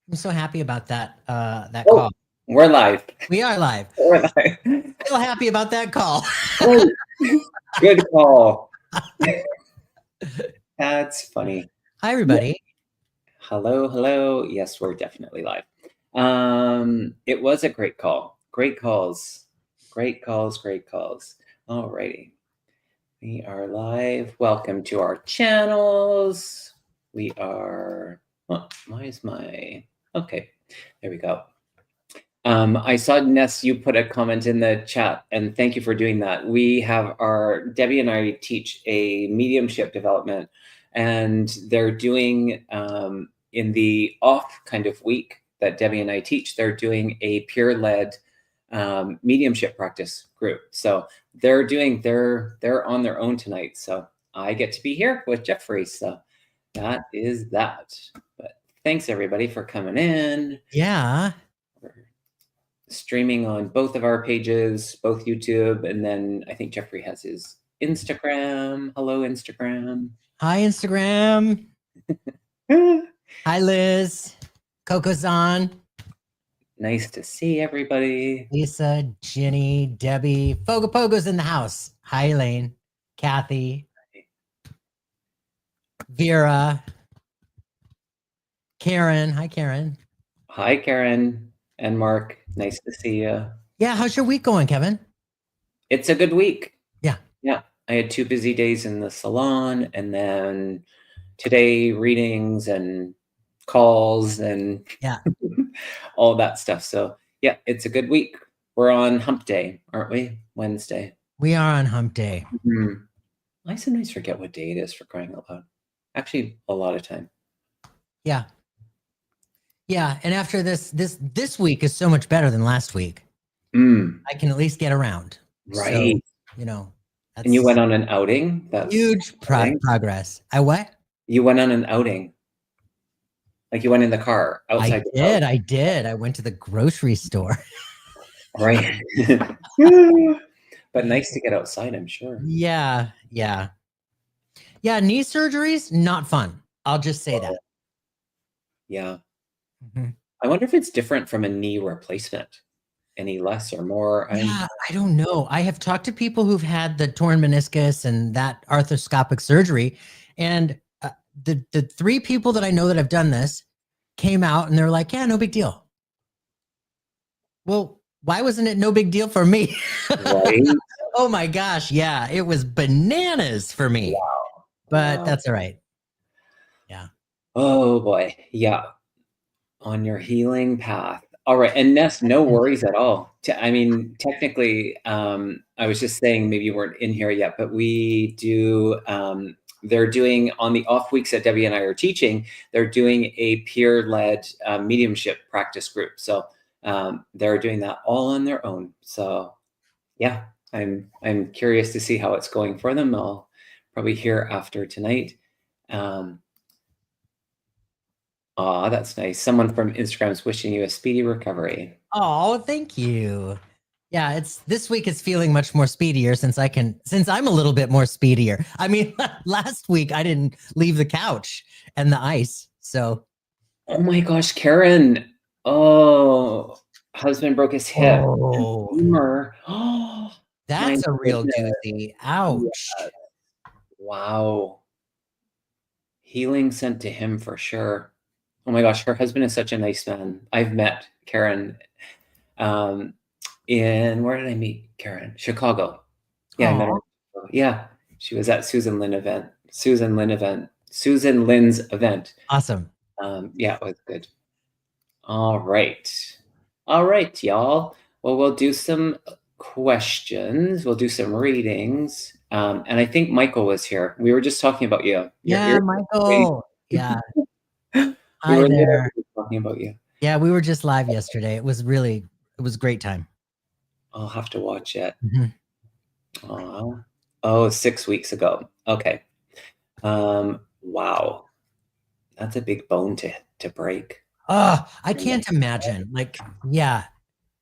I'm so happy about that Oh, call. we're live. We are live. We're live. Still happy about that call. Oh, good call. That's funny. Hi, everybody. Hello, hello. Yes, we're definitely live. It was a great call. Great calls. Great calls, great calls. Alrighty. We are live. Welcome to our channels. We are, oh, why is my, okay, there we go. I saw, Ness, you put a comment in the chat, and thank you for doing that. We have Debbie and I teach a mediumship development, and they're doing, in the off kind of week that Debbie and I teach, they're doing a peer-led mediumship practice group. So they're on their own tonight. So I get to be here with Jeffrey. So that is that. But thanks everybody for coming in. Yeah. Streaming on both of our pages, both YouTube, and then I think Jeffrey has his Instagram. Hello, Instagram. Hi, Instagram. Hi, Liz. Coco's on. Nice to see everybody. Lisa, Ginny, Debbie. Fogo Pogo's in the house. Hi, Elaine. Kathy. Vera. Karen. Hi, Karen. Hi, Karen and Mark. Nice to see you. Yeah, how's your week going, Kevin? It's a good week. Yeah. Yeah. I had 2 busy days in the salon, and then today readings and calls and Yeah. all that stuff. So yeah, it's a good week. We're on hump day, aren't we? Wednesday. We are on hump day. Mm-hmm. I sometimes forget what day it is, for crying out loud. Actually, a lot of time. Yeah. Yeah, and after this week is so much better than last week. I can at least get around. Right. So, you know, that's and you went on an outing? That's huge progress. I what? You went on an outing. Like you went in the car outside the house. I did. I went to the grocery store. Right. But nice to get outside, I'm sure. Yeah, yeah. Yeah, knee surgeries, not fun. I'll just say that. Yeah. I wonder if it's different from a knee replacement. Any less or more? Yeah, I don't know. I have talked to people who've had the torn meniscus and that arthroscopic surgery, and the 3 people that I know that have done this came out and they're like, yeah, no big deal. Well, why wasn't it no big deal for me? Right? Oh my gosh, yeah, it was bananas for me. Wow. But that's all right. Yeah. Oh boy. Yeah. On your healing path. All right. And Ness, no worries at all. I mean, technically, I was just saying, maybe you weren't in here yet, but we do, they're doing on the off weeks that Debbie and I are teaching, they're doing a peer-led mediumship practice group. So they're doing that all on their own. So yeah, I'm curious to see how it's going for them. I'll probably hear after tonight. Aw, that's nice. Someone from Instagram is wishing you a speedy recovery. Oh, thank you. Yeah, this week is feeling much more speedier since I'm a little bit more speedier. I mean, last week I didn't leave the couch and the ice. So oh my gosh, Karen. Oh, husband broke his hip. Oh, Oh, that's a real doozy. Ouch. Yes. Wow. Healing sent to him for sure. Oh my gosh, her husband is such a nice man. I've met Karen in, where did I meet Karen? Chicago. Yeah, I met her. Yeah, she was at Susan Lynn's event. Awesome. Yeah, it was good. All right, y'all. Well, we'll do some questions. We'll do some readings. And I think Michael was here. We were just talking about you. Yeah, Michael. Yeah. We were there. talking about you. Yeah, we were just live yesterday. It was a great time. I'll have to watch it. Oh, 6 weeks ago. Okay. Wow. That's a big bone to break. Oh, I can't imagine. Like, yeah.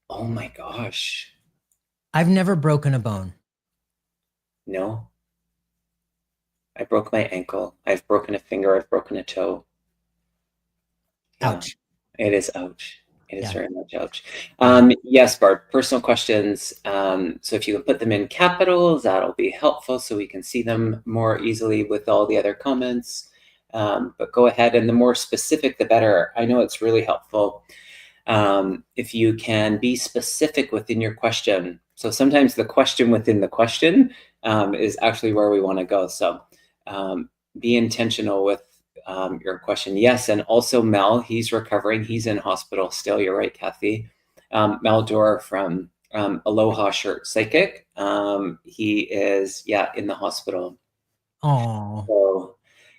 Oh my gosh. I've never broken a bone. No. I broke my ankle. I've broken a finger. I've broken a toe. Ouch. It is ouch. It is Yeah. very much ouch. Yeah. Yes, Barb, personal questions. So if you can put them in capitals, that'll be helpful so we can see them more easily with all the other comments. But go ahead, and the more specific, the better. I know it's really helpful if you can be specific within your question. So sometimes the question within the question is actually where we want to go. So be intentional with your question. Yes, and also Mel, he's recovering. He's in hospital still. You're right, Kathy. Mel Dore from Aloha Shirt Psychic. He is, in the hospital. Oh. So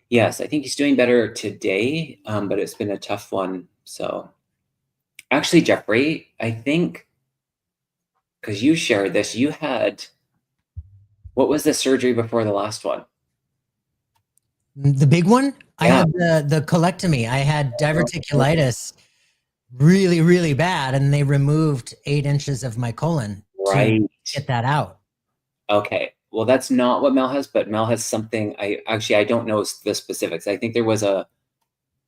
yes, I think he's doing better today, but it's been a tough one. So actually, Jeffrey, I think because you shared this, you had, what was the surgery before the last one? The big one? I Yeah. had the colectomy. I had diverticulitis really, really bad, and they removed 8 inches of my colon Right. to get that out. Okay. Well, that's not what Mel has, but Mel has something. I don't know the specifics. I think there was a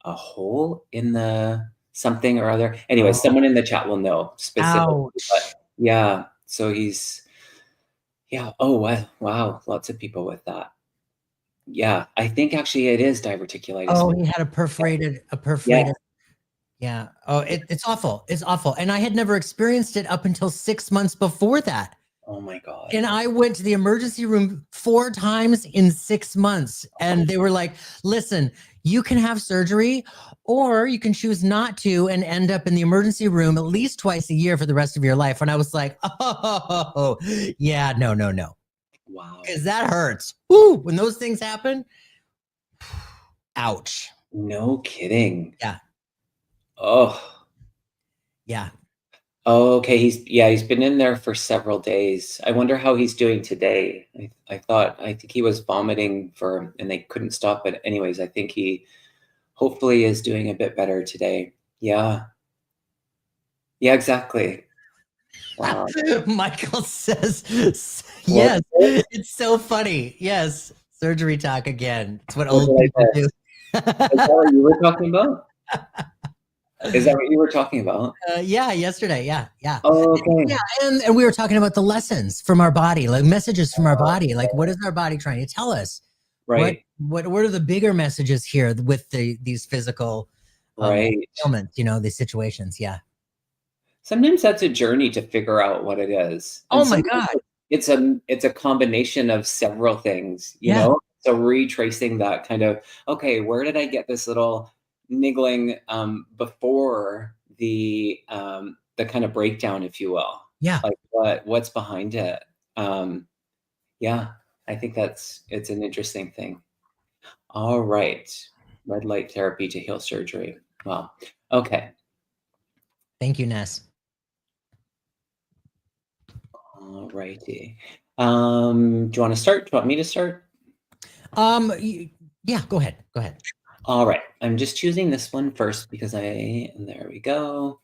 hole in the something or other. Anyway, someone in the chat will know specifically. Ouch. But yeah, so he's Oh wow, lots of people with that. Yeah, I think actually it is diverticulitis. Oh, he had a perforated. Yeah. Yeah. Oh, it's awful. It's awful. And I had never experienced it up until 6 months before that. Oh my God. And I went to the emergency room 4 times in 6 months. And they were like, listen, you can have surgery or you can choose not to and end up in the emergency room at least twice a year for the rest of your life. And I was like, oh, yeah, no. Wow. Because that hurts. Woo, when those things happen, ouch. No kidding. Yeah. Oh. Yeah. Oh, okay. He's been in there for several days. I wonder how he's doing today. I think he was vomiting and they couldn't stop it. Anyways, I think he hopefully is doing a bit better today. Yeah. Yeah, exactly. Wow. Michael says, yes, it's so funny. Yes, surgery talk again. It's what old people do. Is that what you were talking about? Is that what you were talking about? Yeah, yesterday. Yeah. Oh, okay. Yeah, and we were talking about the lessons from our body, like messages from our body. Like, what is our body trying to tell us? Right. What are the bigger messages here with these physical ailments? These situations. Yeah. Sometimes that's a journey to figure out what it is. Oh my God. It's a combination of several things, you know? So retracing that kind of, okay, where did I get this little niggling before the kind of breakdown, if you will? Yeah. Like what's behind it? Yeah, I think it's an interesting thing. All right. Red light therapy to heal surgery. Wow. Okay. Thank you, Ness. All righty. Do you want to start? Do you want me to start? Yeah, go ahead. All right. I'm just choosing this one first because there we go.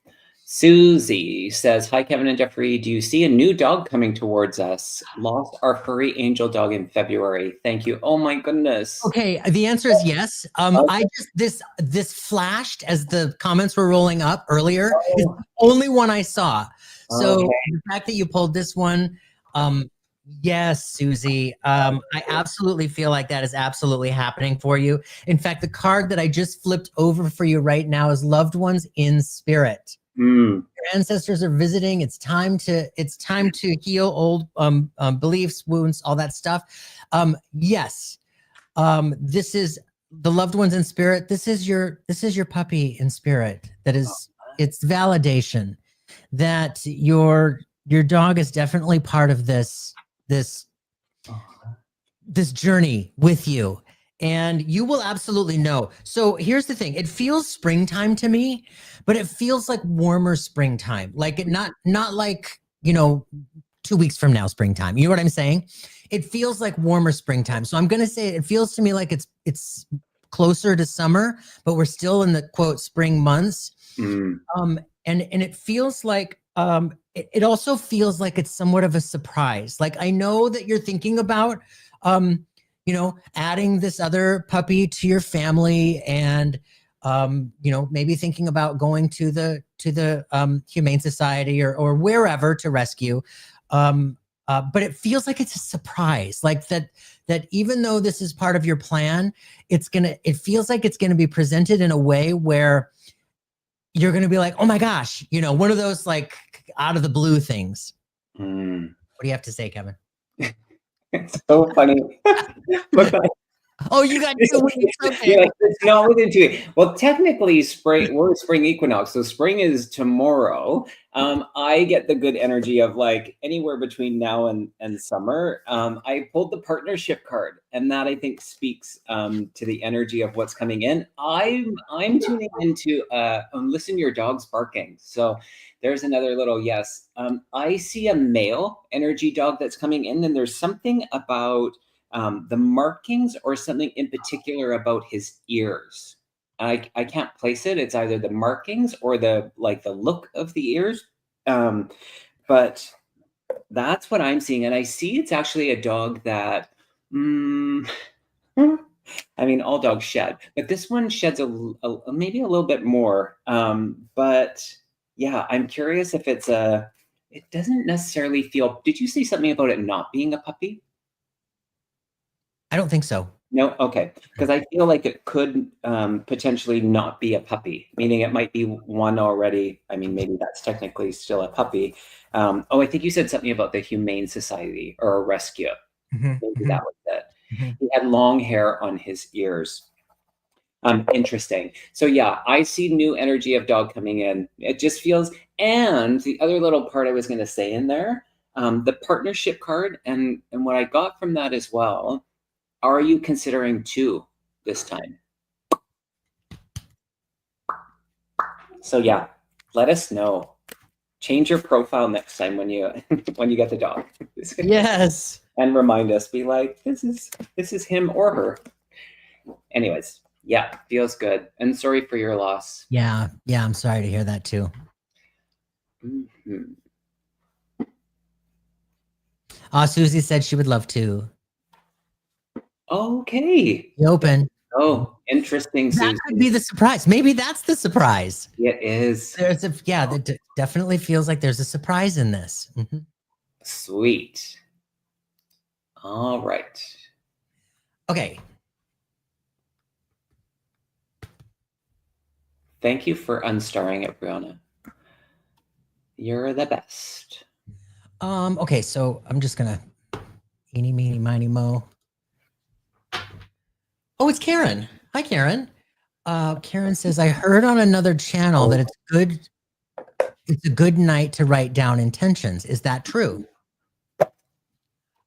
Susie says, hi, Kevin and Jeffrey. Do you see a new dog coming towards us? Lost our furry angel dog in February. Thank you. Oh my goodness. Okay. The answer is yes. I just, this flashed as the comments were rolling up earlier. It's the only one I saw. So the fact that you pulled this one, yes, Susie, I absolutely feel like that is absolutely happening for you. In fact, the card that I just flipped over for you right now is loved ones in spirit. Your ancestors are visiting. It's time to heal old beliefs, wounds, all that stuff. Yes. This is the loved ones in spirit. This is your puppy in spirit. It's validation that your dog is definitely part of this journey with you. And you will absolutely know. So here's the thing. It feels springtime to me, but it feels like warmer springtime. Like not like, 2 weeks from now, springtime. You know what I'm saying? It feels like warmer springtime. So I'm going to say it feels to me like it's closer to summer, but we're still in the quote spring months. And it feels like, it also feels like it's somewhat of a surprise. Like I know that you're thinking about, adding this other puppy to your family and maybe thinking about going to the Humane Society or wherever to rescue. But it feels like it's a surprise, like that even though this is part of your plan, it feels like it's gonna be presented in a way where you're gonna be like, oh my gosh, one of those like out of the blue things. What do you have to say, Kevin? It's so funny. Oh, you got 2 weeks. Okay. You're like, it's not within 2 weeks. Well, technically, we're spring equinox, so spring is tomorrow. I get the good energy of like anywhere between now and summer. I pulled the partnership card, and that I think speaks to the energy of what's coming in. I'm tuning into listen to your dog's barking. So there's another little yes. I see a male energy dog that's coming in, and there's something about the markings or something in particular about his ears. I can't place it. It's either the markings or the look of the ears. But that's what I'm seeing. And I see it's actually a dog that, I mean, all dogs shed, but this one sheds maybe a little bit more. But yeah, I'm curious if it doesn't necessarily feel, did you say something about it not being a puppy? I don't think so. No? Okay. Because I feel like it could potentially not be a puppy, meaning it might be one already. I mean, maybe that's technically still a puppy. I think you said something about the Humane Society or a rescue. Maybe that was it. He had long hair on his ears. Interesting. So yeah, I see new energy of dog coming in. It just feels, and the other little part I was going to say in there, the partnership card, and what I got from that as well. Are you considering 2 this time? So yeah, let us know. Change your profile next time when you get the dog. Yes. And remind us, be like, this is him or her. Anyways, yeah, feels good. And sorry for your loss. Yeah, I'm sorry to hear that too. Susie said she would love to. Okay. You open. Oh, interesting, Susie. That could be the surprise. Maybe that's the surprise. It is. That definitely feels like there's a surprise in this. Sweet. All right. Okay. Thank you for unstarring it, Brianna. You're the best. Okay, so I'm just gonna eeny, meeny, miny, mo. Oh, it's Karen. Hi, Karen. Karen says, I heard on another channel that it's a good night to write down intentions. Is that true?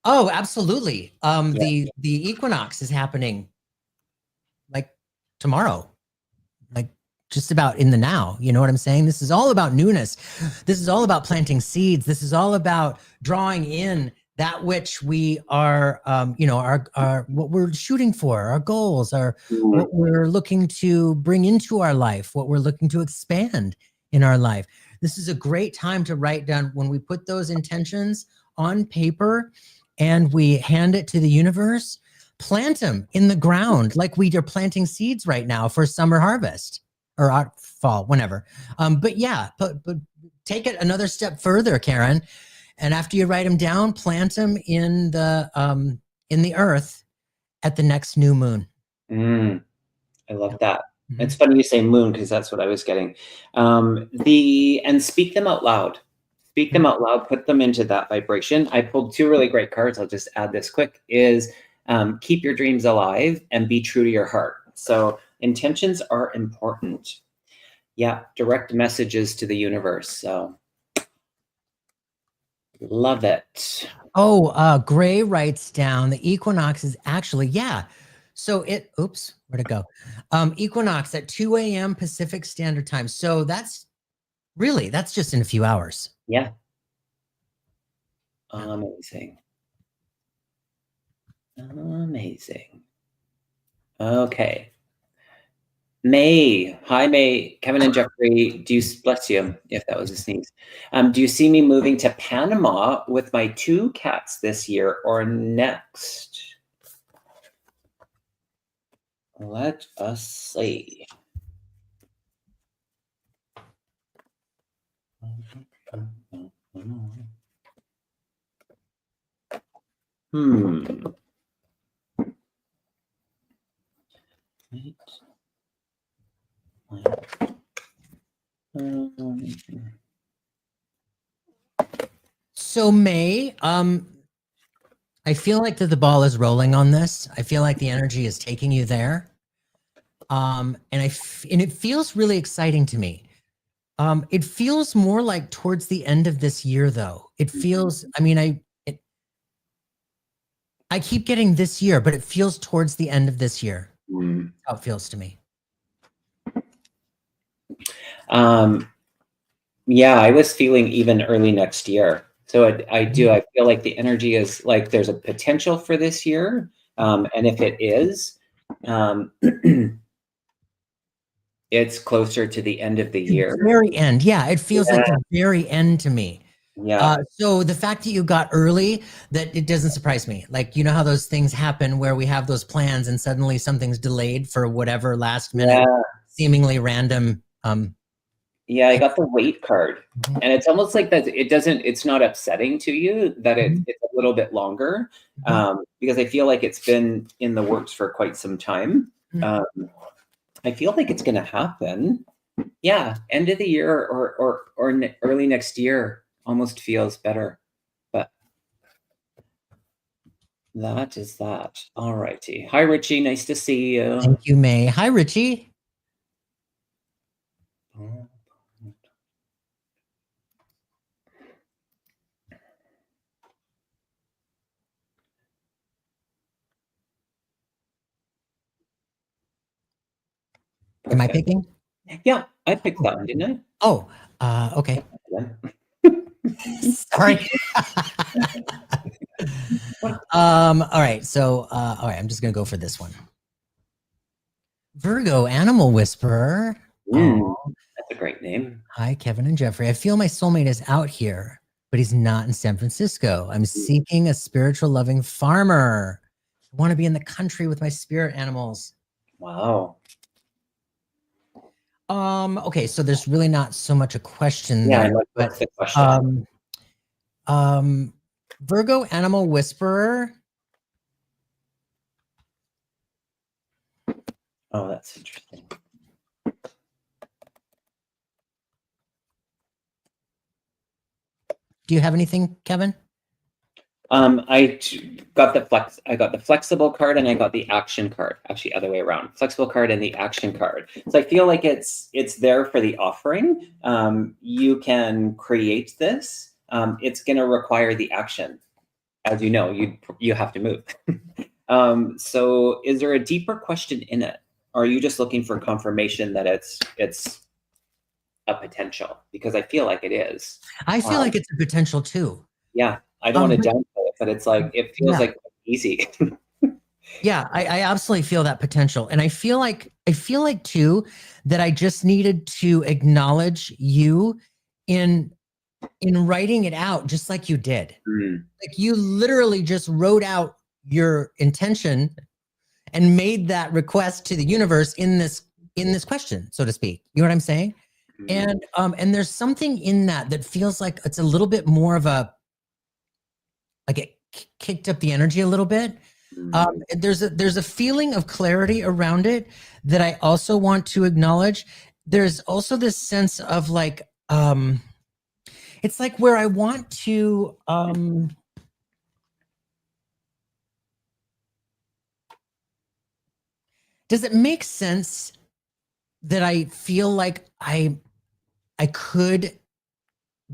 Oh, absolutely. The equinox is happening like tomorrow, like just about in the now. You know what I'm saying? This is all about newness. This is all about planting seeds. This is all about drawing in that which we are, our what we're shooting for, our goals, what we're looking to bring into our life, what we're looking to expand in our life. This is a great time to write down when we put those intentions on paper and we hand it to the universe. Plant them in the ground like we are planting seeds right now for summer harvest or fall, whenever. But yeah, but take it another step further, Karen. And after you write them down, plant them in the earth at the next new moon. I love that. It's funny you say moon because that's what I was getting. And speak them out loud. Speak them out loud. Put them into that vibration. I pulled 2 really great cards. I'll just add this quick. Is keep your dreams alive and be true to your heart. So intentions are important. Yeah, direct messages to the universe. So. Love it. Oh, Gray writes down the equinox is actually, So where'd it go? Equinox at 2 a.m. Pacific Standard Time. So that's just in a few hours. Yeah. Amazing. Amazing. Okay. May. Hi, May. Kevin and Jeffrey, bless you, if that was a sneeze. Do you see me moving to Panama with my 2 cats this year or next? Let us see. So May, I feel like that the ball is rolling on this. I feel like the energy is taking you there. And it feels really exciting to me. It feels more like towards the end of this year, though. It feels, I mean, I keep getting this year, but it feels towards the end of this year. That's how it feels to me. Yeah, I was feeling even early next year. So I feel like the energy is like there's a potential for this year. And if it is, it's closer to the end of the year. The very end. Yeah, it feels like the very end to me. Yeah. So the fact that you got early, that it doesn't surprise me. Like, you know how those things happen where we have those plans and suddenly something's delayed for whatever last minute, seemingly random. Yeah, I got the wait card. And it's almost like that it's not upsetting to you that it's a little bit longer, because I feel like it's been in the works for quite some time. I feel like it's going to happen. Yeah, end of the year or early next year almost feels better. But that is that. All righty. Hi, Richie. Nice to see you. Thank you, May. Hi, Richie. Am I picking? Yeah, I picked that one, didn't I? Oh, okay. Sorry. All right. So, all right, I'm just gonna go for this one. Virgo, Animal Whisperer. That's a great name. Hi, Kevin and Jeffrey. I feel my soulmate is out here, but he's not in San Francisco. I'm seeking a spiritual, loving farmer. I want to be in the country with my spirit animals. Wow. Okay, so there's really not so much a question Yeah, there, what's the question? Virgo, Animal Whisperer. Oh, that's interesting. Do you have anything, Kevin? I got the flexible card and I got the action card. Actually, other way around. Flexible card and the action card. So I feel like it's there for the offering. You can create this. It's going to require the action. As you know, you have to move. So is there a deeper question in it? Or are you just looking for confirmation that it's a potential? Because I feel like it is. I feel like it's a potential too. Yeah, I don't want to downplay it, but it's like it feels like easy. Yeah, I absolutely feel that potential, and I feel like too that I just needed to acknowledge you in writing it out, just like you did. Like you literally just wrote out your intention and made that request to the universe in this question, so to speak. You know what I'm saying? And there's something in that feels like it's a little bit more of a, like it kicked up the energy a little bit. There's a feeling of clarity around it that I also want to acknowledge. There's also this sense of like, it's like where I want to, does it make sense that I feel like I could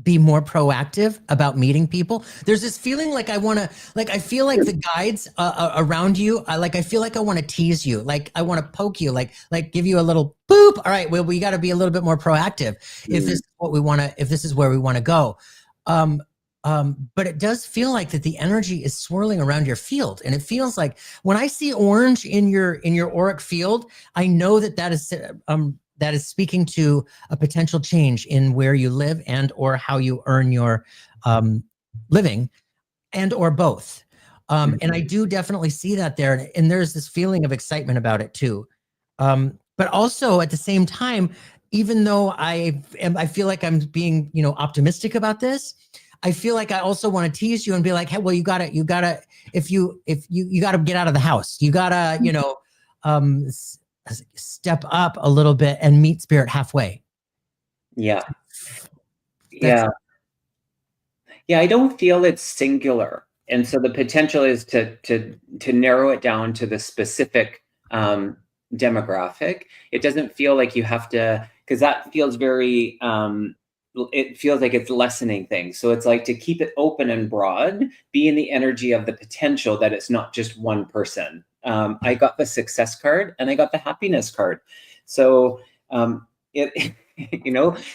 be more proactive about meeting people? There's this feeling like I want to, like, I feel like the guides around you, I feel like I want to tease you. Like I want to poke you, like give you a little boop. All right, well, we got to be a little bit more proactive if this is what we want to, if this is where we want to go. But it does feel like that the energy is swirling around your field. And it feels like when I see orange in your auric field, I know that is speaking to a potential change in where you live and or how you earn your living, and or both. And I do definitely see that there. And there's this feeling of excitement about it too. But also at the same time, even though I feel like I'm being, optimistic about this, I feel like I also want to tease you and be like, hey, well, you gotta, if you gotta get out of the house, you gotta, um, step up a little bit and meet spirit halfway. Yeah. That's Yeah. Yeah, I don't feel it's singular. And so the potential is to narrow it down to the specific demographic. It doesn't feel like you have to, because that feels very it feels like it's lessening things. So it's like to keep it open and broad, be in the energy of the potential that it's not just one person. I got the success card and I got the happiness card. So it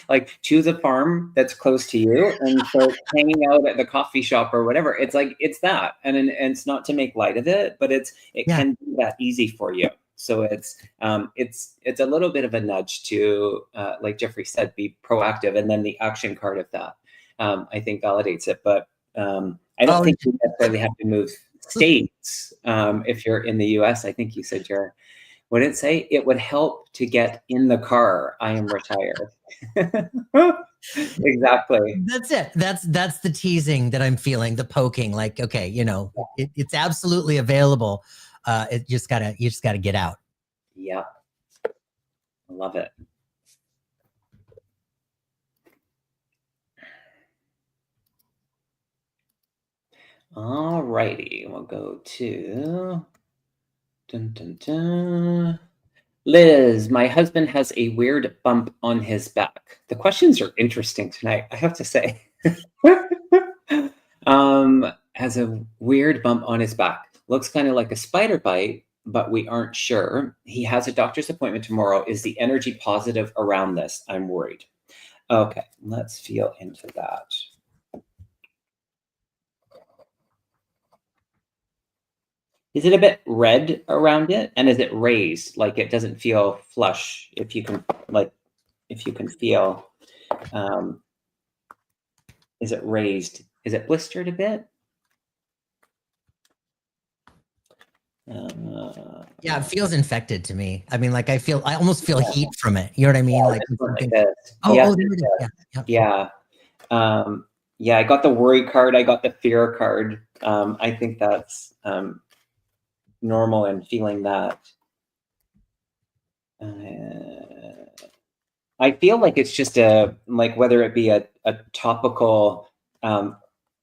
like choose a farm that's close to you and so hanging out at the coffee shop or whatever. It's like it's that, and it's not to make light of it, but it can be that easy for you. So it's a little bit of a nudge to like Jeffrey said, be proactive, and then the action card of that I think validates it. But I don't think you necessarily have to move states if you're in the US. I think you said you're. Would it say it would help to get in the car? I am retired. Exactly. That's it. That's the teasing that I'm feeling, the poking, like, okay, it's absolutely available. You just gotta get out. Yeah. I love it. All righty. We'll go to dun, dun, dun. Liz, my husband has a weird bump on his back. The questions are interesting tonight, I have to say. Has a weird bump on his back. Looks kind of like a spider bite, but we aren't sure. He has a doctor's appointment tomorrow. Is the energy positive around this? I'm worried. Okay, let's feel into that. Is it a bit red around it? And is it raised? Like it doesn't feel flush, if you can feel, is it raised? Is it blistered a bit? Yeah, it feels infected to me. I mean, like I almost feel heat from it. You know what I mean? Yeah, like something. there it is. Yeah. Yeah, I got the worry card. I got the fear card. I think that's normal and feeling that. I feel like it's just like whether it be a topical, and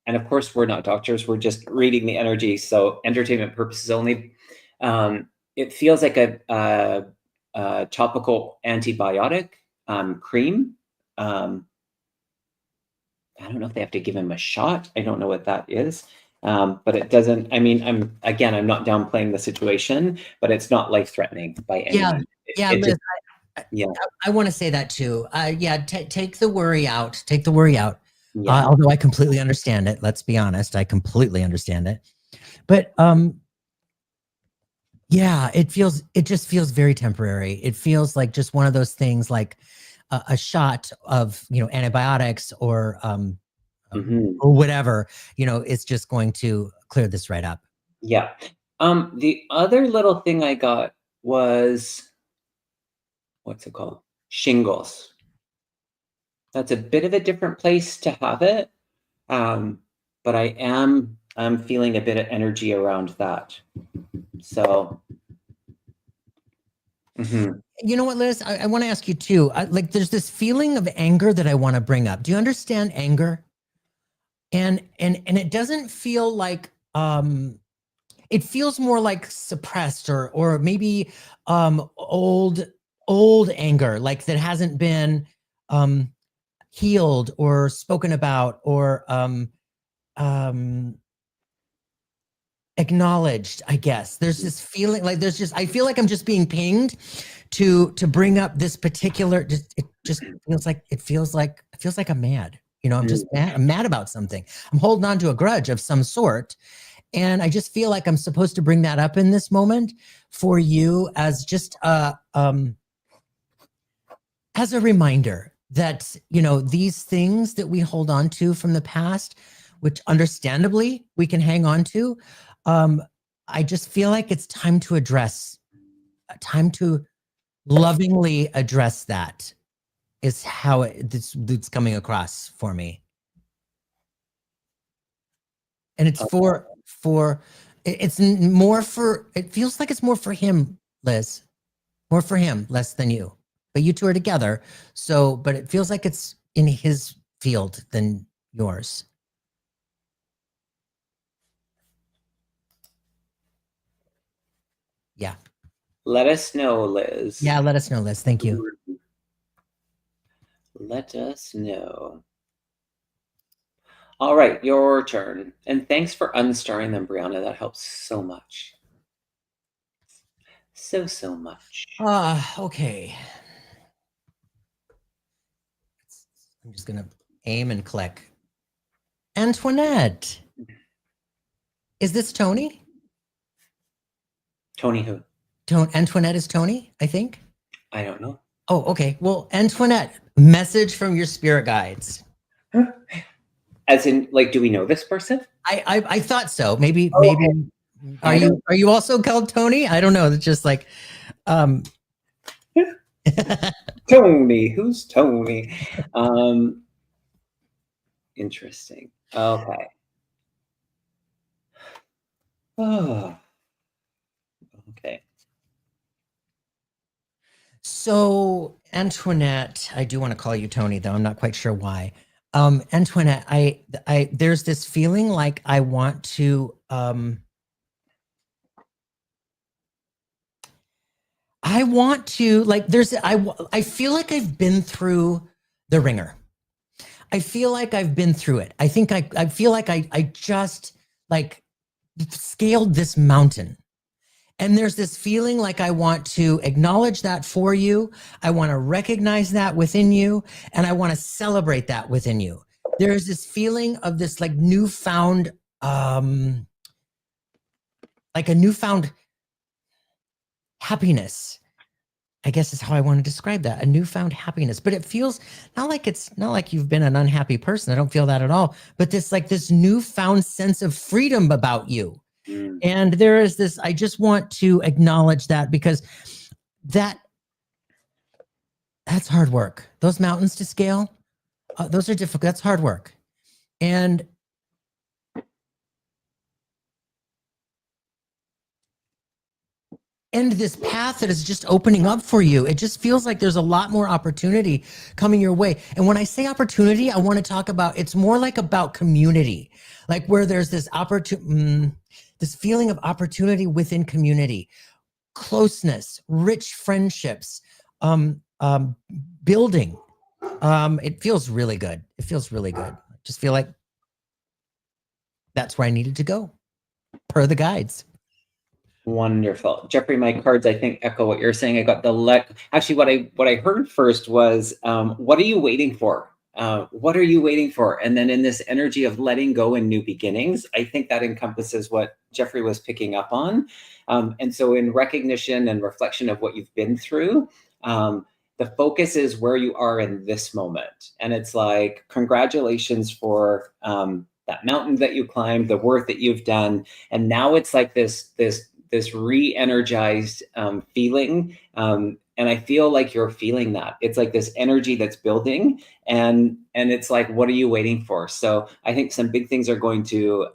of course we're not doctors, we're just reading the energy, so entertainment purposes only. It feels like a topical antibiotic cream. I don't know if they have to give him a shot. I don't know what that is. But it doesn't, I mean, I'm not downplaying the situation, but it's not life-threatening by any means. Liz, I want to say that too. Take the worry out. Take the worry out. Yeah. Although I completely understand it. Let's be honest. I completely understand it. But it just feels very temporary. It feels like just one of those things, like a shot of antibiotics or whatever. It's just going to clear this right up. Yeah. The other little thing I got was, what's it called? Shingles. That's a bit of a different place to have it. But I'm feeling a bit of energy around that. So. You know what, Liz? I want to ask you too. Like, there's this feeling of anger that I want to bring up. Do you understand anger? And it doesn't feel like it feels more like suppressed or maybe old anger, like that hasn't been healed or spoken about or acknowledged. I guess there's this feeling like I feel like I'm just being pinged to bring up this particular. It feels like I'm mad. I'm just mad. I'm mad about something. I'm holding on to a grudge of some sort. And I just feel like I'm supposed to bring that up in this moment for you as just as a reminder that, these things that we hold on to from the past, which understandably we can hang on to, I just feel like it's time to lovingly address that. is how it's coming across for me. And it's it's more for, it feels like it's more for him, Liz. More for him, less than you. But you two are together. So, but it feels like it's in his field than yours. Yeah. Let us know, Liz. Yeah, let us know, Liz. Thank you. Let us know. All right, your turn. And thanks for unstarring them, Brianna. That helps so much. So much. Okay. I'm just going to aim and click. Antoinette. Is this Tony? Tony who? Antoinette is Tony, I think. I don't know. Oh, okay. Well, Antoinette, message from your spirit guides. As in, like, do we know this person? I thought so. Maybe Okay. maybe are you also called Tony? I don't know. It's just like Tony. Who's Tony? Interesting. Okay. Oh. Okay. So Antoinette, I do want to call you Tony, though. I'm not quite sure why. Antoinette, I there's this feeling like I want to like I feel like I've been through the ringer. I feel like I've been through it. I think I feel like I just like scaled this mountain. And there's this feeling like I want to acknowledge that for you. I want to recognize that within you. And I want to celebrate that within you. There's this feeling of this like newfound, like a newfound happiness, I guess is how I want to describe that. A newfound happiness, but it feels not like you've been an unhappy person. I don't feel that at all, but this newfound sense of freedom about you. And there is this, I just want to acknowledge that because that's hard work. Those mountains to scale, those are difficult. That's hard work. And this path that is just opening up for you, it just feels like there's a lot more opportunity coming your way. And when I say opportunity, I want to talk about, it's more like about community, like where there's this this feeling of opportunity within community, closeness, rich friendships, building. It feels really good. It feels really good. I just feel like that's where I needed to go per the guides. Wonderful. Jeffrey, my cards, I think, echo what you're saying. I got the actually what I heard first was, what are you waiting for? What are you waiting for? And then in this energy of letting go and new beginnings, I think that encompasses what Jeffrey was picking up on. And so in recognition and reflection of what you've been through, the focus is where you are in this moment. And it's like, congratulations for that mountain that you climbed, the work that you've done. And now it's like this re-energized feeling. And I feel like you're feeling that. It's like this energy that's building, and it's like, what are you waiting for? So I think some big things are going to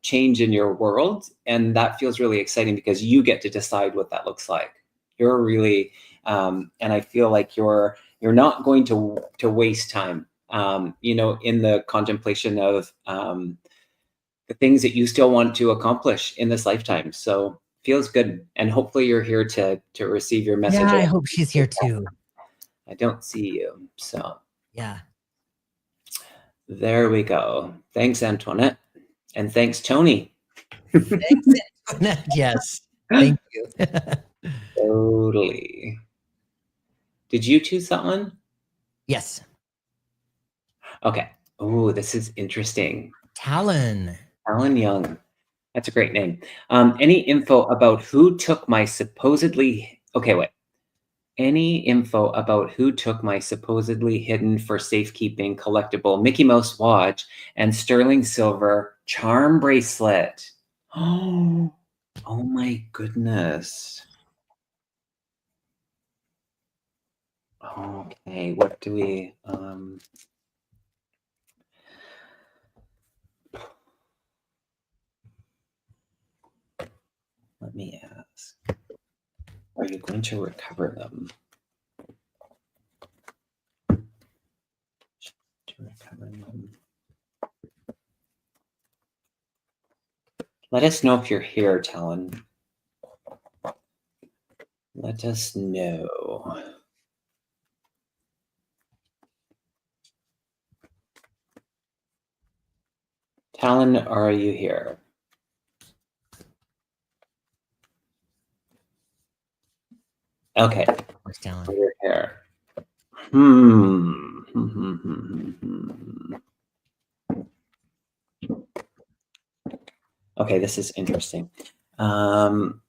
change in your world, and that feels really exciting because you get to decide what that looks like. You're really, and I feel like you're not going to waste time, in the contemplation of the things that you still want to accomplish in this lifetime. So feels good, and hopefully you're here to receive your message. Yeah, I hope she's here too. I don't see you, so yeah. There we go. Thanks, Antoinette, and thanks, Tony. Thanks, Antoinette. Yes, thank you. Totally. Did you choose that one? Yes. Okay. Oh, this is interesting. Talon Young. That's a great name. Any info about who took my supposedly... Okay, wait. Any info about who took my supposedly hidden for safekeeping collectible Mickey Mouse watch and sterling silver charm bracelet? Oh my goodness. Okay, what do we let me ask. Are you going to recover them? To recover them. Let us know if you're here, Talon. Let us know. Talon, are you here? Okay. Where's Talon? You're here. Okay, this is interesting. I'm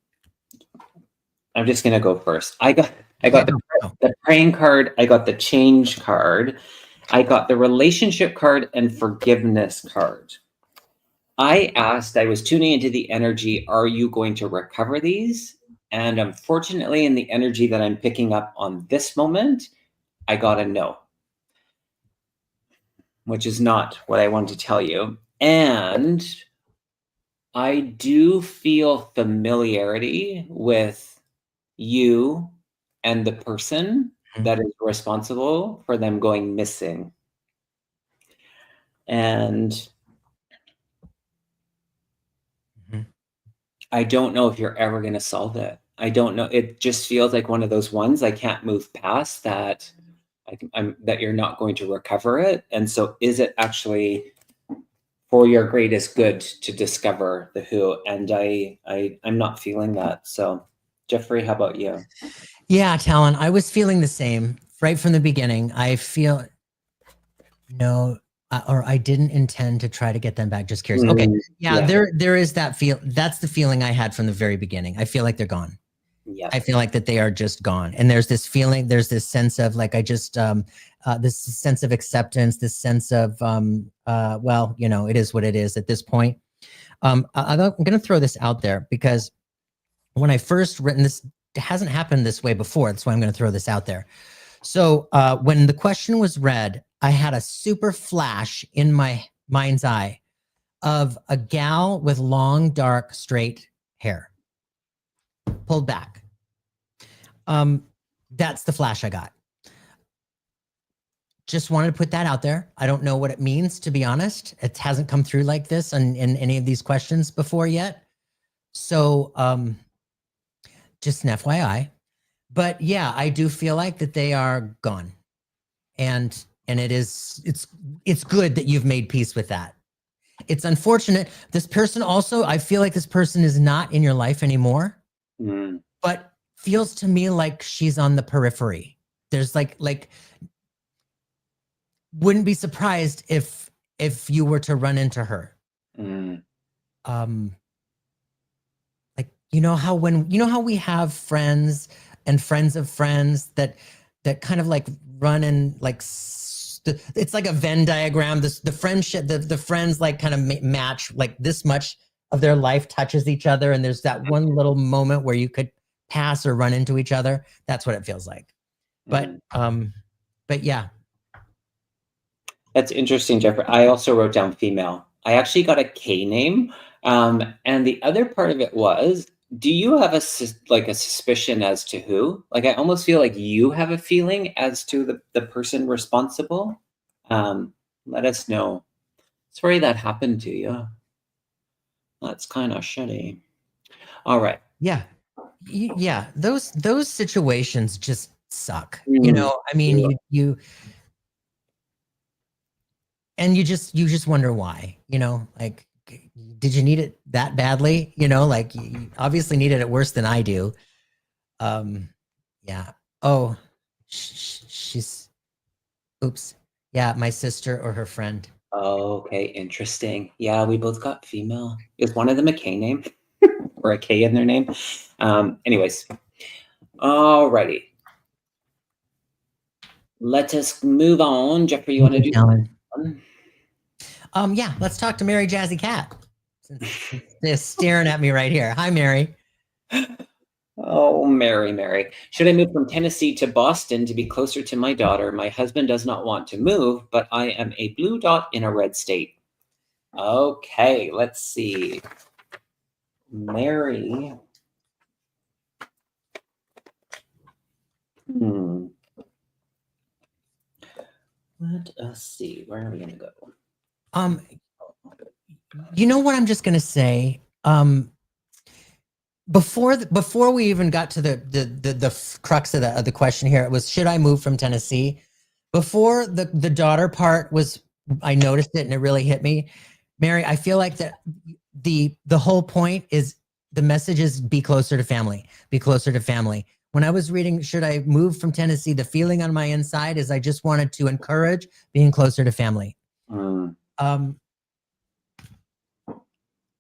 just gonna go first. I got the praying card. I got the change card. I got the relationship card and forgiveness card. I was tuning into the energy. Are you going to recover these? And unfortunately, in the energy that I'm picking up on this moment, I got a no, which is not what I wanted to tell you. And I do feel familiarity with you and the person that is responsible for them going missing. And I don't know if you're ever going to solve it. I don't know. It just feels like one of those ones I can't move past that. That you're not going to recover it. And so is it actually for your greatest good to discover the who? And I'm not feeling that. So Jeffrey, how about you? Yeah, Talon, I was feeling the same right from the beginning. I feel no, or I didn't intend to try to get them back. Just curious. Okay. Yeah, there is that feel. That's the feeling I had from the very beginning. I feel like they're gone. Yeah. I feel like that they are just gone. And there's this feeling, there's this sense of like, I just, this sense of acceptance, this sense of, well, you know, it is what it is at this point. I'm going to throw this out there because when I first written this, it hasn't happened this way before. That's why I'm going to throw this out there. So when the question was read, I had a super flash in my mind's eye of a gal with long, dark, straight hair pulled back. That's the flash I got. Just wanted to put that out there. I don't know what it means, to be honest. It hasn't come through like this in any of these questions before yet. So just an FYI. But yeah, I do feel like that they are gone. And it's good that you've made peace with that. It's unfortunate. This person also, I feel like this person is not in your life anymore, but feels to me like she's on the periphery. There's like wouldn't be surprised if you were to run into her. Like, you know how we have friends and friends of friends that kind of like run and like it's like a Venn diagram. The friendship, the friends like kind of match, like this much of their life touches each other, and there's that one little moment where you could pass or run into each other. That's what it feels like. But yeah. That's interesting, Jeffrey. I also wrote down female. I actually got a K name. And the other part of it was, do you have a suspicion as to who? Like, I almost feel like you have a feeling as to the person responsible. Let us know. Sorry that happened to you. That's kind of shitty. All right. Yeah. Yeah. Those situations just suck. You know, I mean, you and you just wonder why, you know, like, did you need it that badly? You know, like you obviously needed it worse than I do. Yeah. Oh, she's, oops. Yeah. My sister or her friend. Oh, okay. Interesting. Yeah. We both got female. Is one of them a K name or a K in their name? Anyways. Alrighty. Let us move on. Jeffrey, you want to do one? Yeah, let's talk to Mary Jazzy Cat. They're staring at me right here. Hi, Mary. Oh, Mary, Mary. Should I move from Tennessee to Boston to be closer to my daughter? My husband does not want to move, but I am a blue dot in a red state. Okay, let's see. Mary. Let us see. Where are we going to go? You know what I'm just going to say? Before we even got to the crux of the question here, it was, should I move from Tennessee? Before the daughter part was, I noticed it and it really hit me. Mary, I feel like that the whole point is, the message is be closer to family, be closer to family. When I was reading, should I move from Tennessee? The feeling on my inside is I just wanted to encourage being closer to family.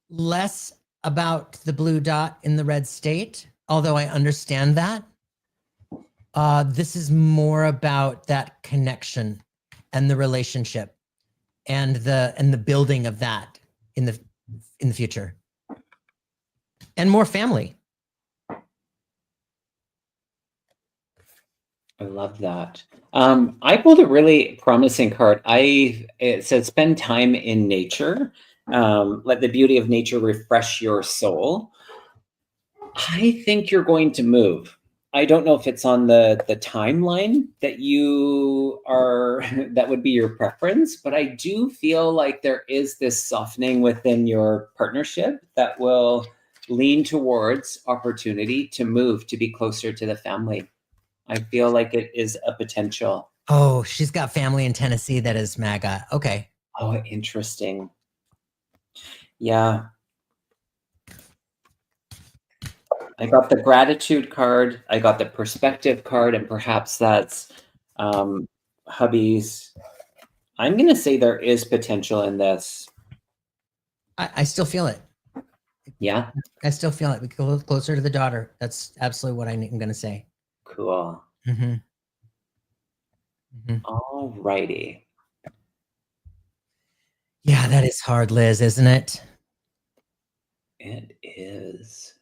Less about the blue dot in the red state, although I understand that. This is more about that connection and the relationship and the building of that in the future, and more family. I love that. I pulled a really promising card. It said spend time in nature. Let the beauty of nature refresh your soul. I think you're going to move. I don't know if it's on the timeline that you are, that would be your preference, but I do feel like there is this softening within your partnership that will lean towards opportunity to move, to be closer to the family. I feel like it is a potential. Oh, she's got family in Tennessee that is MAGA. Okay. Oh, interesting. Yeah. I got the gratitude card. I got the perspective card, and perhaps that's hubby's. I'm going to say there is potential in this. I still feel it. Yeah. I still feel it. We go closer to the daughter. That's absolutely what I'm going to say. Cool. Mm-hmm. Mm-hmm. All righty. Yeah, that is hard, Liz, isn't it? It is.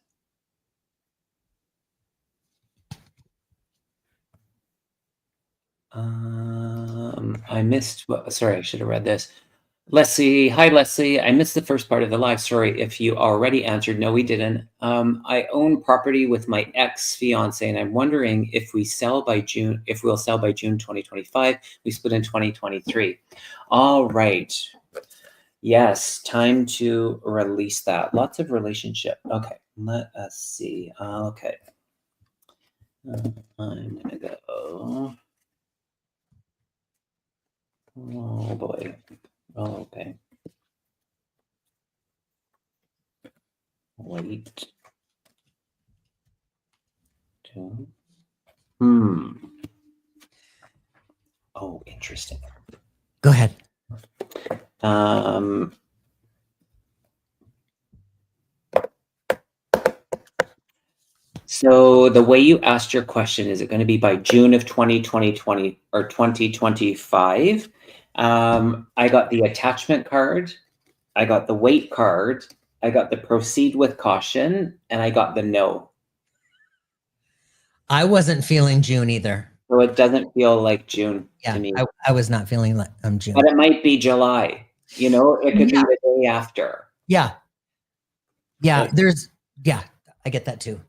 I missed what, sorry, I should have read this. Leslie, hi Leslie. I missed the first part of the live. Sorry if you already answered. No, we didn't. I own property with my ex-fiance, and I'm wondering if we'll sell by June 2025. We split in 2023. All right. Yes, time to release that. Lots of relationship. Okay, let us see. Okay. I'm gonna go. Oh boy. Oh, okay. Wait. Oh, interesting. Go ahead. So the way you asked your question, is it going to be by June of 2020 or 2025? I got the attachment card. I got the wait card. I got the proceed with caution, and I got the no. I wasn't feeling June either. So it doesn't feel like June to me. I was not feeling like June. But it might be July. You know, it could be the day after. Yeah. Yeah, I get that too.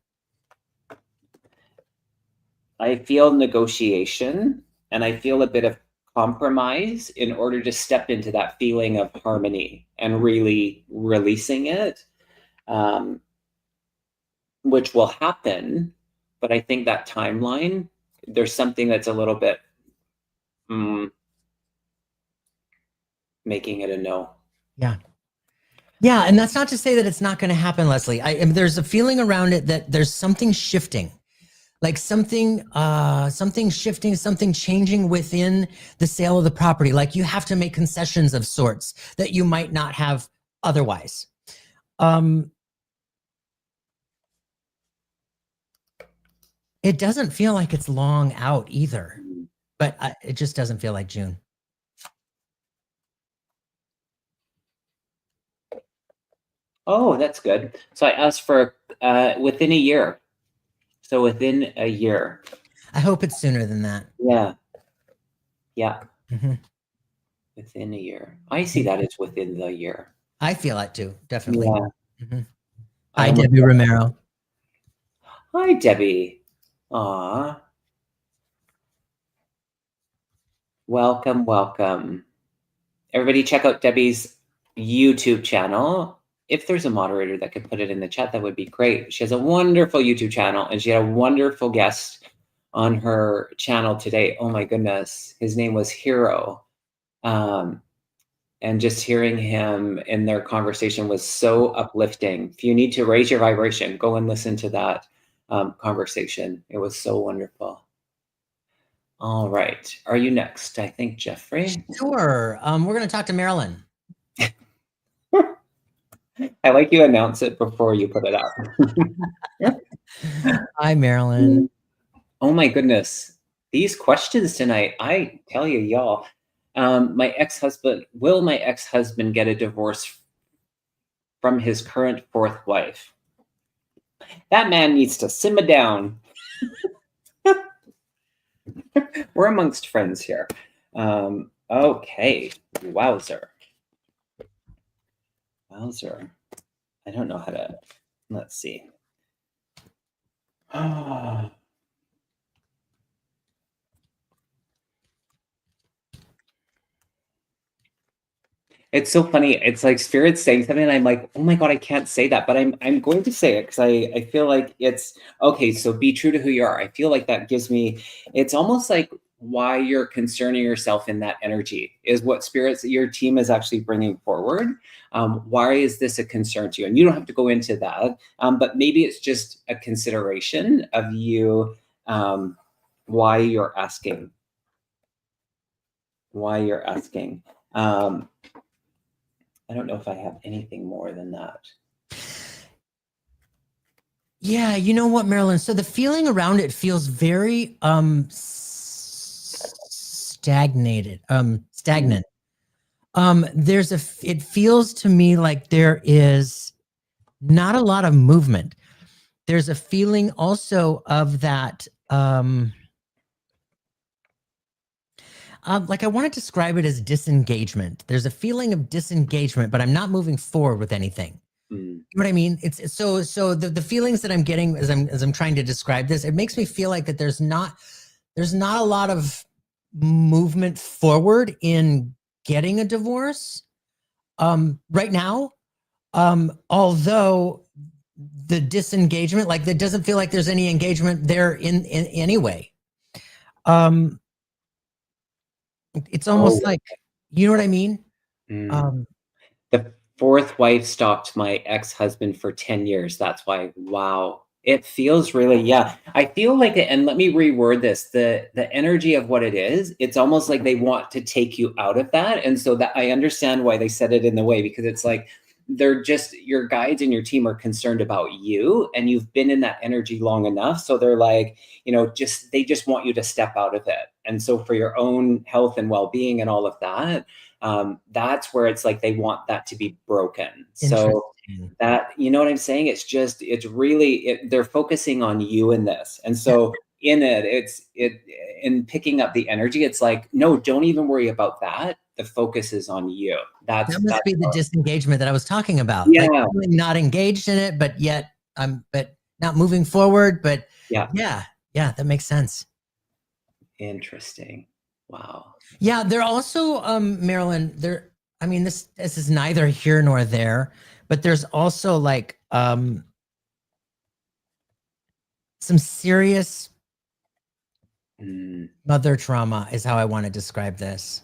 I feel negotiation, and I feel a bit of compromise in order to step into that feeling of harmony and really releasing it, which will happen. But I think that timeline, there's something that's a little bit making it a no. Yeah. Yeah, and that's not to say that it's not going to happen, Leslie. There's a feeling around it that there's something shifting. Like something shifting, something changing within the sale of the property. Like you have to make concessions of sorts that you might not have otherwise. It doesn't feel like it's long out either, but it just doesn't feel like June. Oh, that's good. So I asked for within a year. So within a year. I hope it's sooner than that. Yeah. Yeah. Mhm. Within a year. I see that as within the year. I feel it too, definitely. Yeah. Mhm. I Hi, almost Debbie Romero. Hi, Debbie. Aw. Welcome, welcome. Everybody check out Debbie's YouTube channel. If there's a moderator that could put it in the chat, that would be great. She has a wonderful YouTube channel, and she had a wonderful guest on her channel today. Oh my goodness. His name was Hero. And just hearing him in their conversation was so uplifting. If you need to raise your vibration, go and listen to that conversation. It was so wonderful. All right. Are you next? I think Jeffrey. Sure. We're going to talk to Marilyn. I like you announce it before you put it out. Hi, Marilyn. Oh my goodness. These questions tonight, I tell you, y'all, will my ex-husband get a divorce from his current fourth wife? That man needs to simmer down. We're amongst friends here. Okay. Wowzer. I don't know how to, let's see. It's so funny. It's like Spirit's saying something, and I'm like, oh my God, I can't say that. But I'm going to say it because I feel like it's okay. So be true to who you are. I feel like that gives me, it's almost like why you're concerning yourself in that energy is what Spirit's, your team is actually bringing forward. Why is this a concern to you? And you don't have to go into that, but maybe it's just a consideration of you, why you're asking. I don't know if I have anything more than that. Yeah, you know what, Marilyn? So the feeling around it feels very stagnant. It feels to me like there is not a lot of movement. There's a feeling also of that like I want to describe it as disengagement. There's a feeling of disengagement, but I'm not moving forward with anything. You know what I mean? It's so the feelings that I'm getting as I'm trying to describe this, it makes me feel like that there's not a lot of movement forward in getting a divorce right now. Although the disengagement, like that doesn't feel like there's any engagement there in any way. It's almost like, you know what I mean? The fourth wife stalked my ex-husband for 10 years. That's why, wow. It feels really, yeah. I feel like, and let me reword this, the energy of what it is, it's almost like they want to take you out of that. And so that I understand why they said it in the way, because it's like, they're just, your guides and your team are concerned about you, and you've been in that energy long enough. So they're like, they just want you to step out of it. And so for your own health and well-being and all of that, that's where it's like they want that to be broken. So that, you know what I'm saying? It's really, they're focusing on you in this. And so in in picking up the energy, it's like, no, don't even worry about that. The focus is on you. That must be the disengagement that I was talking about. Yeah. Like really not engaged in it, but yet but not moving forward. But yeah, that makes sense. Interesting. Wow. Yeah, they're also Marilyn, I mean, this is neither here nor there, but there's also like some serious mother trauma is how I want to describe this.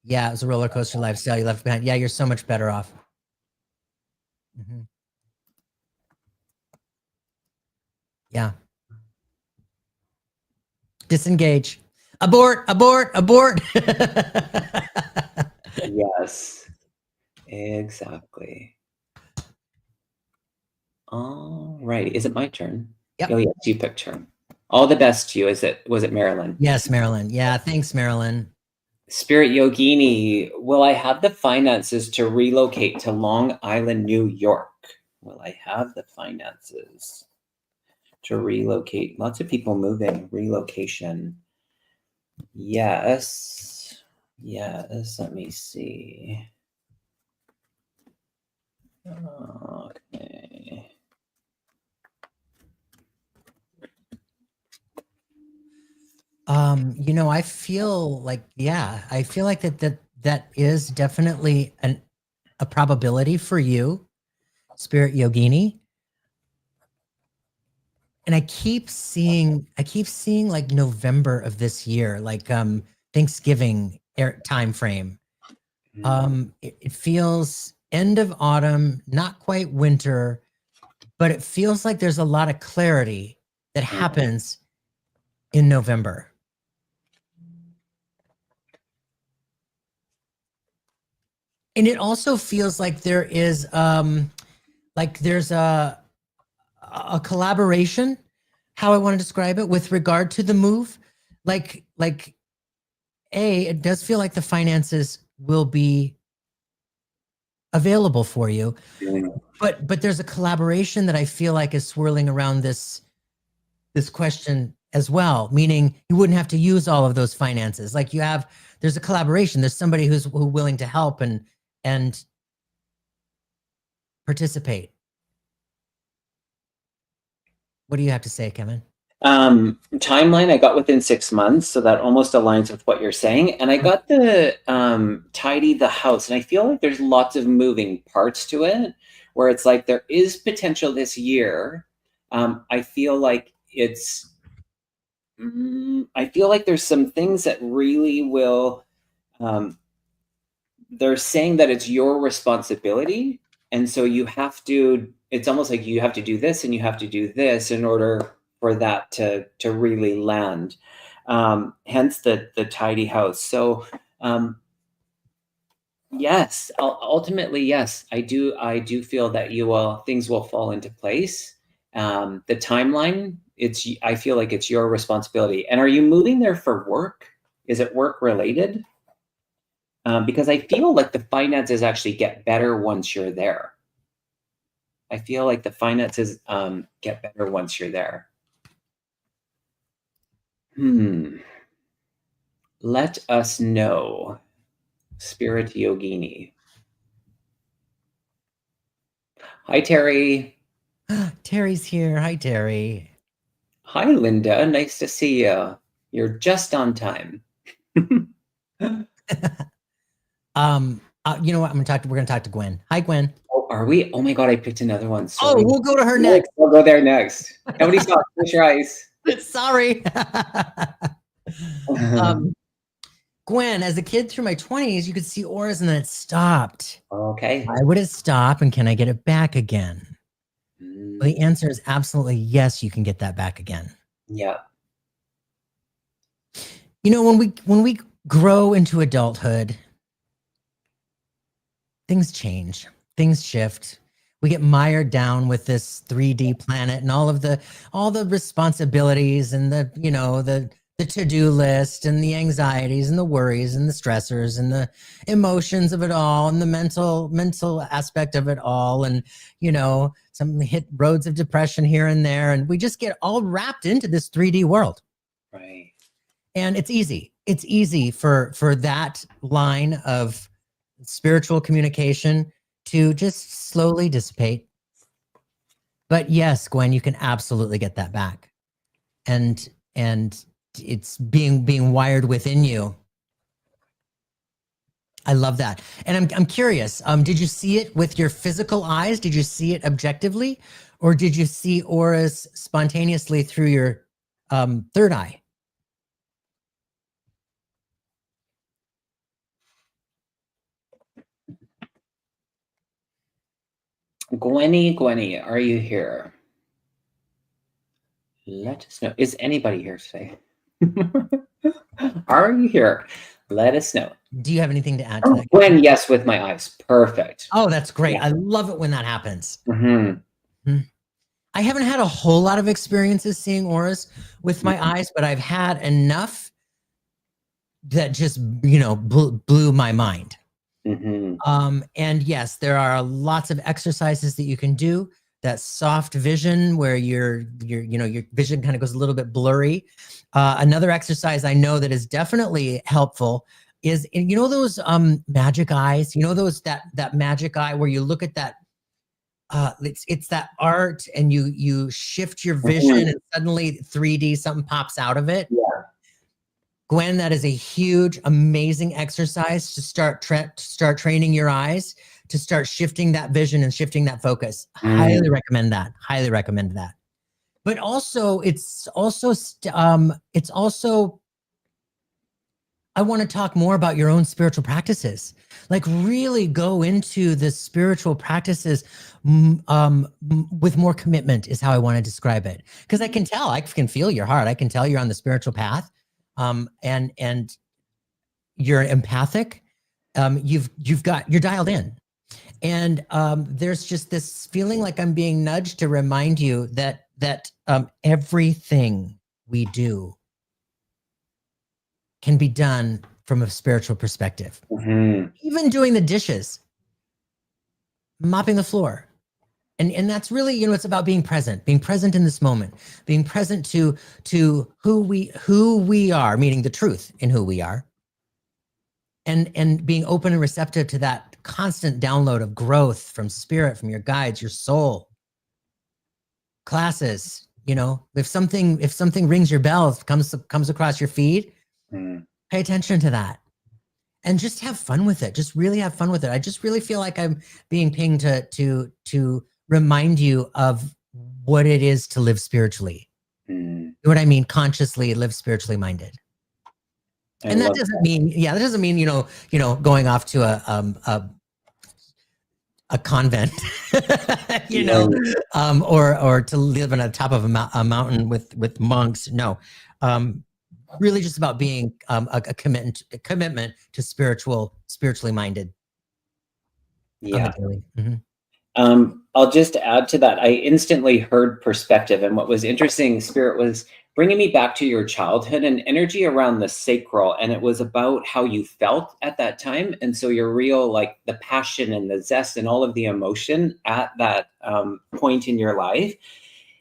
Yeah, it was a roller coaster lifestyle you left behind. Yeah, you're so much better off. Yeah. Disengage. Abort, abort, abort. Yes, exactly. All right. Is it my turn? Yep. Oh, yes, you picked turn. All the best to you. Was it Marilyn? Yes, Marilyn. Yeah, thanks, Marilyn. Spirit Yogini, will I have the finances to relocate to Long Island, New York? Will I have the finances? To relocate. Lots of people moving. Relocation. Yes. Yes. Let me see. Okay. You know, I feel like, yeah, I feel like that is definitely a probability for you, Spirit Yogini. And I keep seeing like November of this year, like Thanksgiving time frame. It feels end of autumn, not quite winter, but it feels like there's a lot of clarity that happens in November. And it also feels like there is like there's a collaboration, how I want to describe it, with regard to the move. Like it does feel like the finances will be available for you, but there's a collaboration that I feel like is swirling around this question as well, meaning you wouldn't have to use all of those finances. Like there's a collaboration, there's somebody who's willing to help and participate. What do you have to say, Kevin? Timeline, I got within 6 months, so that almost aligns with what you're saying. And I got the tidy the house, and I feel like there's lots of moving parts to it, where it's like there is potential this year. I feel like I feel like there's some things that really will. They're saying that it's your responsibility, and so you have to. It's almost like you have to do this and you have to do this in order for that to really land. Hence the tidy house. So yes, ultimately yes, I do feel that things will fall into place. The timeline, I feel like it's your responsibility. And are you moving there for work? Is it work related? Because I feel like the finances actually get better once you're there. I feel like the finances get better once you're there. Let us know, Spirit Yogini. Hi, Terry. Terry's here. Hi, Terry. Hi, Linda. Nice to see you. You're just on time. You know what? We're gonna talk to Gwen. Hi, Gwen. Oh, are we? Oh my God, I picked another one. Sorry. Oh, we'll go to her next. We'll go there next. Nobody stop. Close your eyes. Sorry. Gwen, as a kid through my 20s, you could see auras and then it stopped. Okay. Why would it stop, and can I get it back again? Well, the answer is absolutely yes, you can get that back again. Yeah. You know, when we grow into adulthood, things change, things shift. We get mired down with this 3D planet and all the responsibilities and the to-do list and the anxieties and the worries and the stressors and the emotions of it all and the mental aspect of it all, and some hit roads of depression here and there, and we just get all wrapped into this 3D world. Right. And it's easy for that line of spiritual communication to just slowly dissipate. But yes, Gwen, you can absolutely get that back. And it's being wired within you. I love that. And I'm curious, did you see it with your physical eyes? Did you see it objectively? Or did you see auras spontaneously through your third eye? Gwenny, are you here? Let us know. Is anybody here today? Are you here? Let us know. Do you have anything to add to that? Gwen, yes, with my eyes. Perfect. Oh, that's great. Yeah. I love it when that happens. I haven't had a whole lot of experiences seeing auras with my eyes, but I've had enough that just, blew my mind. And yes, there are lots of exercises that you can do soft vision where your vision kind of goes a little bit blurry. Another exercise I know that is definitely helpful is, those magic eyes, that magic eye where you look at that, it's that art, and you shift your vision and suddenly 3D something pops out of it. Yeah. Gwen, that is a huge, amazing exercise to start training your eyes, to start shifting that vision and shifting that focus. Highly recommend that. Highly recommend that. But also, it's also I want to talk more about your own spiritual practices. Like, really go into the spiritual practices with more commitment is how I want to describe it. Because I can tell, I can feel your heart. I can tell you're on the spiritual path, and you're empathic. You're dialed in. And there's just this feeling like I'm being nudged to remind you that everything we do can be done from a spiritual perspective. Even doing the dishes, mopping the floor. And that's really, it's about being present in this moment, being present to who we are, meaning the truth in who we are. And being open and receptive to that constant download of growth from spirit, from your guides, your soul. Classes, if something rings your bell, comes across your feed, pay attention to that, and just have fun with it. Just really have fun with it. I just really feel like I'm being pinged to remind you of what it is to live spiritually. You know what I mean? Consciously live spiritually minded. And that doesn't mean, going off to a convent, or to live on the top of a mountain with monks. No, really just about being a commitment to spiritually minded. Yeah. I'll just add to that. I instantly heard perspective, and what was interesting, Spirit was bringing me back to your childhood and energy around the sacral, and it was about how you felt at that time. And so your real, like, the passion and the zest and all of the emotion at that point in your life.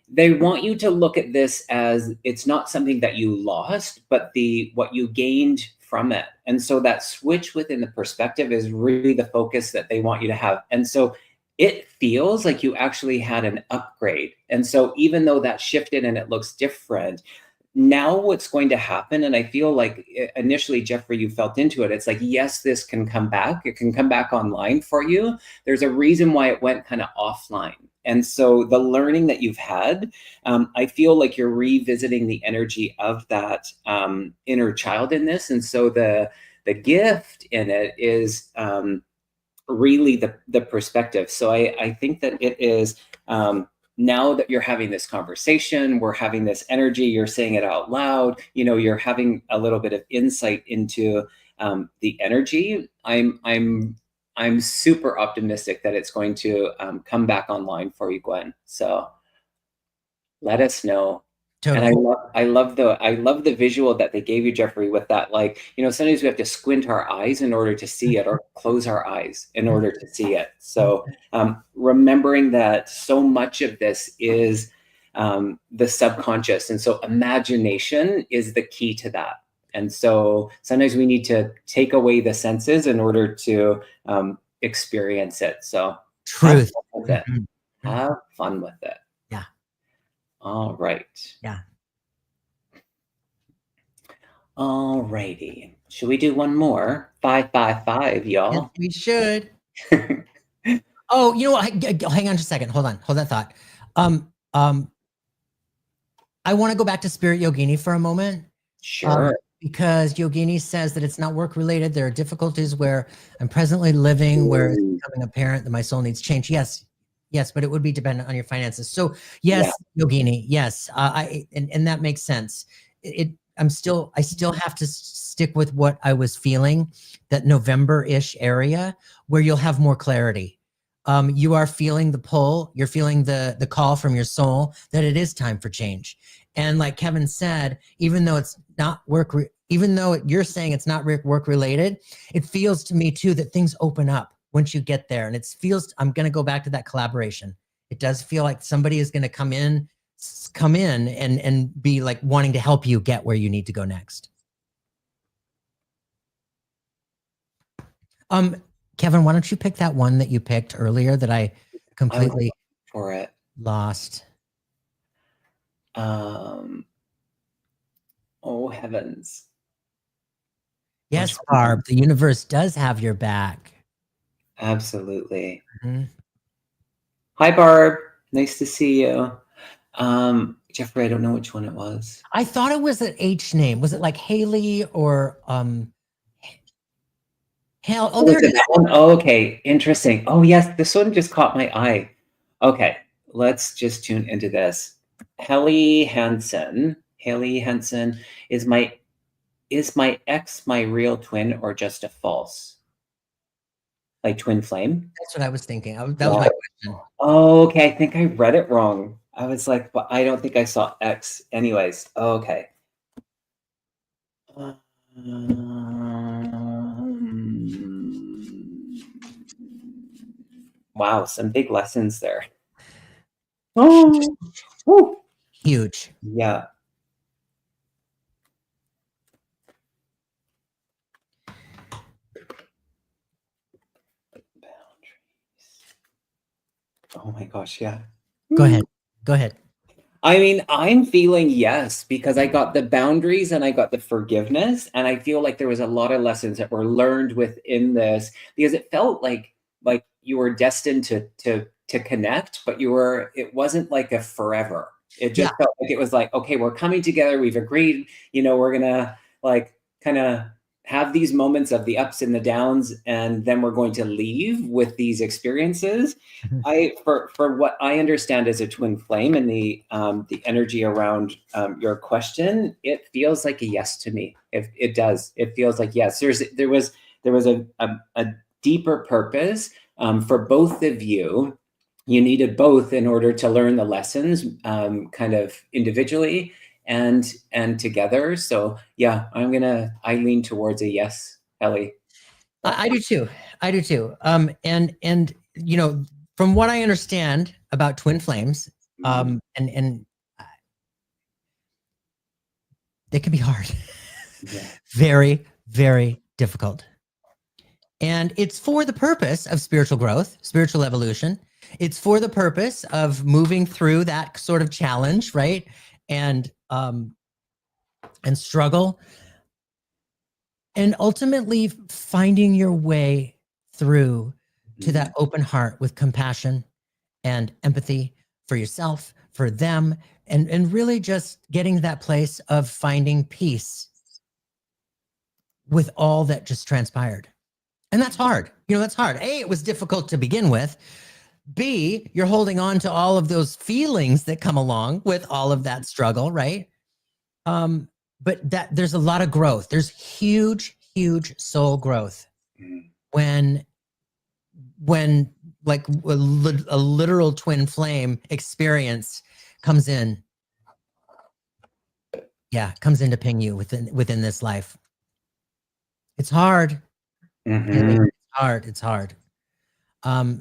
They want you to look at this as it's not something that you lost, but what you gained from it. And so that switch within the perspective is really the focus that they want you to have. And so it feels like you actually had an upgrade. And so even though that shifted and it looks different, now what's going to happen, and I feel like initially, Jeffrey, you felt into it. It's like, yes, this can come back. It can come back online for you. There's a reason why it went kind of offline. And so the learning that you've had, I feel like you're revisiting the energy of that inner child in this. And so the gift in it is really the perspective. So I think that it is, now that you're having this conversation, we're having this energy, you're saying it out loud, you're having a little bit of insight into the energy. I'm super optimistic that it's going to come back online for you, Gwen. So let us know. Totally. And I love the visual that they gave you, Jeffrey, with that, like, sometimes we have to squint our eyes in order to see it, or close our eyes in order to see it. So remembering that so much of this is the subconscious. And so imagination is the key to that. And so sometimes we need to take away the senses in order to experience it. So truth. Have fun with it. Have fun with it. Yeah. All right. Yeah. All righty. Should we do one more? 555, y'all. Yes, we should. Oh, hang on just a second. Hold on. Hold that thought. I want to go back to Spirit Yogini for a moment. Sure. Because Yogini says that it's not work related. There are difficulties where I'm presently living, where it's becoming apparent that my soul needs change. Yes, but it would be dependent on your finances. So yes, yeah. Yogini, yes, and that makes sense. I still have to stick with what I was feeling, that November-ish area where you'll have more clarity. You are feeling the pull. You're feeling the call from your soul that it is time for change. And like Kevin said, even though it's not even though you're saying it's not work related, it feels to me too that things open up once you get there. And I'm going to go back to that collaboration. It does feel like somebody is going to come in and be like wanting to help you get where you need to go next. Kevin, why don't you pick that one that you picked earlier that I completely for it lost? Oh heavens. Yes, Barb, the universe does have your back. Absolutely. Mm-hmm. Hi, Barb. Nice to see you. Jeffrey, I don't know which one it was. I thought it was an H name. Was it like Haley or Hale? Oh, there it is. Oh, okay. Interesting. Oh, yes. This one just caught my eye. Okay. Let's just tune into this. Haley Hansen. Is my ex my real twin or just a false? Like twin flame? That's what I was thinking. That was my question. Oh, okay. I think I read it wrong. I was like, but I don't think I saw X. Anyways, okay. Wow, some big lessons there. Oh, woo. Huge. Yeah. Oh my gosh, yeah. Go ahead. Go ahead. I mean, I'm feeling yes, because I got the boundaries and I got the forgiveness. And I feel like there was a lot of lessons that were learned within this, because it felt like you were destined to connect, but it wasn't like a forever. It just felt like it was like, okay, we're coming together. We've agreed, we're gonna like kind of have these moments of the ups and the downs, and then we're going to leave with these experiences. For what I understand as a twin flame and the energy around your question, it feels like a yes to me. It does. It feels like yes. There was a deeper purpose for both of you. You needed both in order to learn the lessons, kind of individually and together. So yeah, I lean towards a yes, Ellie. I do too. I do too. And from what I understand about twin flames, and they can be hard. Yeah. Very, very difficult. And it's for the purpose of spiritual growth, spiritual evolution. It's for the purpose of moving through that sort of challenge, right? And struggle. And ultimately finding your way through to that open heart with compassion and empathy for yourself, for them, and really just getting to that place of finding peace with all that just transpired. And that's hard. That's hard. A, it was difficult to begin with. B, you're holding on to all of those feelings that come along with all of that struggle, right? But there's a lot of growth. There's huge, huge soul growth when like a literal twin flame experience comes in. Yeah, comes in to ping you within this life. It's hard. Mm-hmm. It's hard.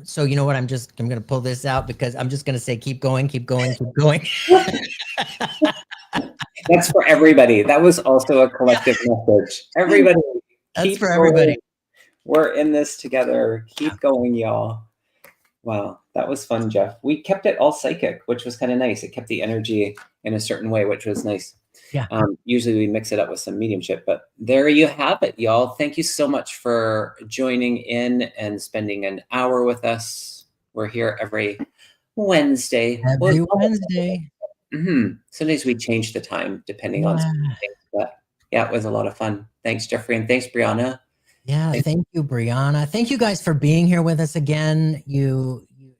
So you know what? I'm going to pull this out because I'm just going to say, keep going, keep going, keep going. That's for everybody. That was also a collective message. Everybody. That's for everybody. We're in this together. Keep going, y'all. Wow, that was fun, Jeff. We kept it all psychic, which was kind of nice. It kept the energy in a certain way, which was nice. Yeah. Usually we mix it up with some mediumship, but there you have it, y'all. Thank you so much for joining in and spending an hour with us. We're here every Wednesday. Wednesday. Sometimes we change the time depending on things, but yeah, it was a lot of fun. Thanks, Jeffrey, and thanks, Brianna. Yeah, thank you, Brianna. Thank you guys for being here with us again.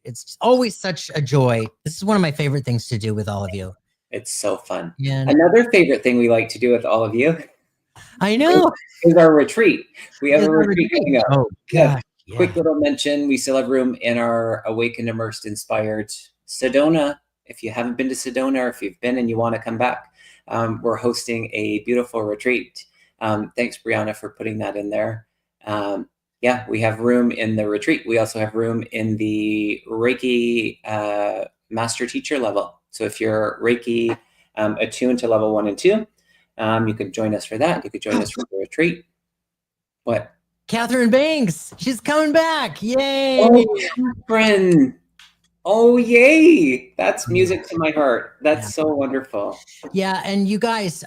It's always such a joy. This is one of my favorite things to do with all of you. It's so fun. Another favorite thing we like to do with all of you, I know, is our retreat. We have a retreat coming up. Oh, gosh. Yeah. Quick little mention. We still have room in our Awakened, Immersed, Inspired Sedona. If you haven't been to Sedona, or if you've been and you want to come back, we're hosting a beautiful retreat. Thanks, Brianna, for putting that in there. yeah, we have room in the retreat. We also have room in the Reiki master teacher level. So if you're Reiki attuned to level 1 and 2, you could join us for that. You could join us for the retreat. What? Catherine Banks, she's coming back. Yay. Oh, Catherine. Oh, yay. That's music to my heart. That's so wonderful. Yeah, and you guys,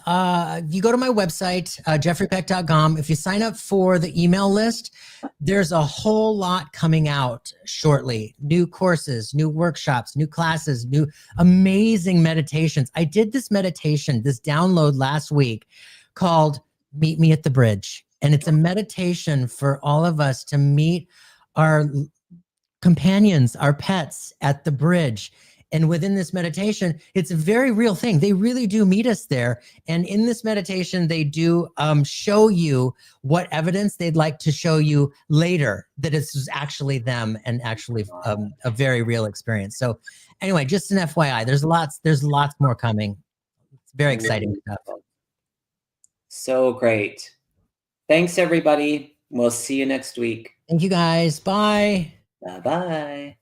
you go to my website, jeffreypeck.com. If you sign up for the email list, there's a whole lot coming out shortly. New courses, new workshops, new classes, new amazing meditations. I did this meditation, this download last week called Meet Me at the Bridge. And it's a meditation for all of us to meet our companions, our pets at the bridge. And within this meditation, it's a very real thing. They really do meet us there. And in this meditation, they do show you what evidence they'd like to show you later that it's actually them and actually a very real experience. So anyway, just an FYI, there's lots more coming. It's very exciting stuff. So great. Thanks, everybody. We'll see you next week. Thank you, guys. Bye. Bye-bye.